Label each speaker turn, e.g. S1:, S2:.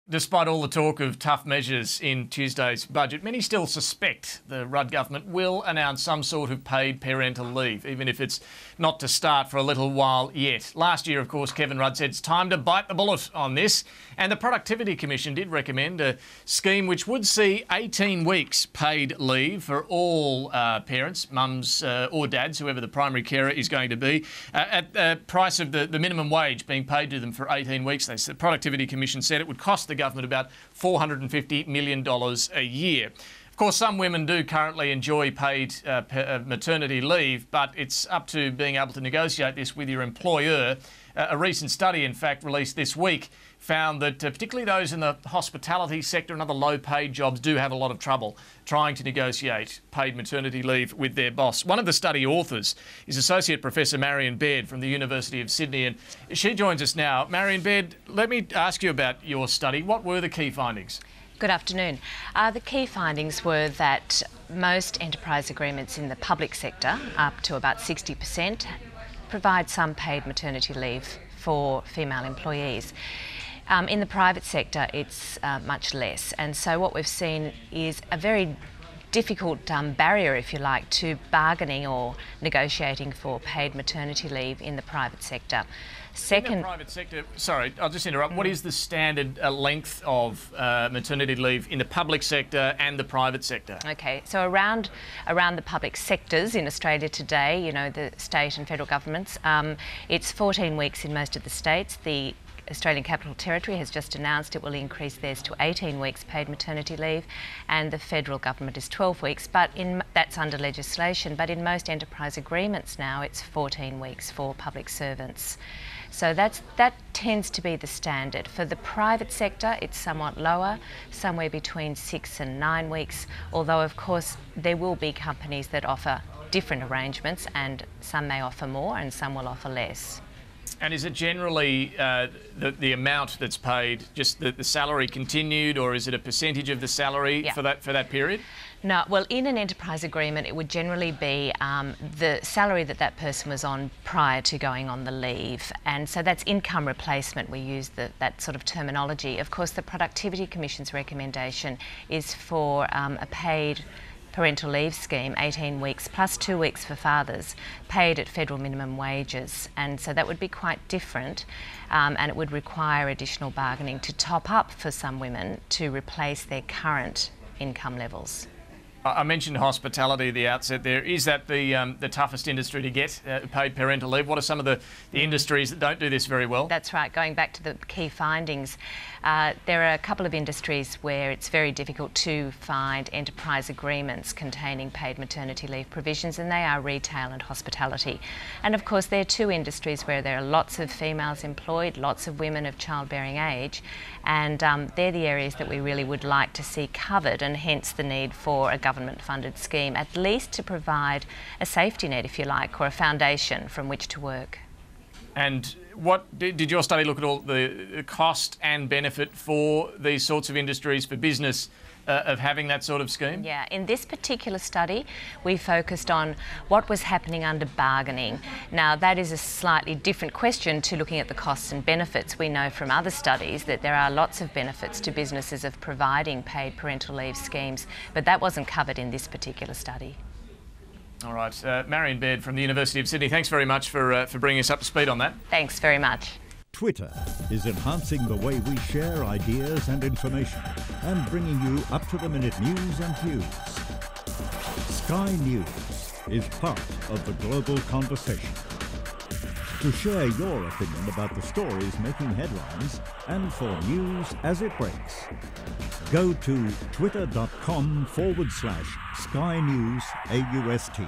S1: Despite all the talk of tough measures in Tuesday's budget, many still suspect the Rudd government will announce some sort of paid parental leave, even if it's not to start for a little while yet. Last year, of course, Kevin Rudd said it's time to bite the bullet on this, and the Productivity Commission did recommend a scheme which would see 18 weeks paid leave for all parents, mums or dads, whoever the primary carer is going to be, at the price of the minimum wage being paid to them for 18 weeks. The Productivity Commission said it would cost the government about $450 million a year. Of course, some women do currently enjoy paid maternity leave, but it's up to being able to negotiate this with your employer. A recent study, in fact, released this week, found that particularly those in the hospitality sector and other low-paid jobs do have a lot of trouble trying to negotiate paid maternity leave with their boss. One of the study authors is Associate Professor Marian Baird from the University of Sydney, and she joins us now. Marian Baird, let me ask you about your study. What were the key findings?
S2: Good afternoon. The key findings were that most enterprise agreements in the public sector, up to about 60%, provide some paid maternity leave for female employees. In the private sector, it's much less. And so what we've seen is a very difficult barrier, if you like, to bargaining or negotiating for paid maternity leave in the private sector.
S1: In the private sector, sorry, I'll just interrupt. What is the standard length of maternity leave in the public sector and the private sector?
S2: Okay, so around the public sectors in Australia today, you know, the state and federal governments, it's 14 weeks in most of the states. The Australian Capital Territory has just announced it will increase theirs to 18 weeks paid maternity leave, and the federal government is 12 weeks, but that's under legislation. But in most enterprise agreements now, it's 14 weeks for public servants. So that tends to be the standard. For the private sector, it's somewhat lower, somewhere between 6 and 9 weeks, although of course there will be companies that offer different arrangements, and some may offer more and some will offer less.
S1: And is it generally the amount that's paid, just the salary continued, or is it a percentage of the salary for that period?
S2: No, well, in an enterprise agreement, it would generally be the salary that person was on prior to going on the leave. And so that's income replacement. We use that sort of terminology. Of course, the Productivity Commission's recommendation is for a paid parental leave scheme, 18 weeks plus 2 weeks for fathers, paid at federal minimum wages. And so that would be quite different, and it would require additional bargaining to top up for some women to replace their current income levels.
S1: I mentioned hospitality at the outset there. Is that the toughest industry to get paid parental leave? What are some of the industries that don't do this very well?
S2: That's right. Going back to the key findings, there are a couple of industries where it's very difficult to find enterprise agreements containing paid maternity leave provisions, and they are retail and hospitality. And of course, there are two industries where there are lots of females employed, lots of women of childbearing age, and they're the areas that we really would like to see covered, and hence the need for a government-funded scheme, at least to provide a safety net, if you like, or a foundation from which to work.
S1: And what did your study look at all the cost and benefit for these sorts of industries, for business, of having that sort of scheme?
S2: Yeah, in this particular study, we focused on what was happening under bargaining. Now, that is a slightly different question to looking at the costs and benefits. We know from other studies that there are lots of benefits to businesses of providing paid parental leave schemes, but that wasn't covered in this particular study.
S1: All right, Marian Baird from the University of Sydney, thanks very much for bringing us up to speed on that.
S2: Thanks very much.
S3: Twitter is enhancing the way we share ideas and information and bringing you up-to-the-minute news and views. Sky News is part of the global conversation. To share your opinion about the stories making headlines and for news as it breaks, go to twitter.com/Sky News AUST.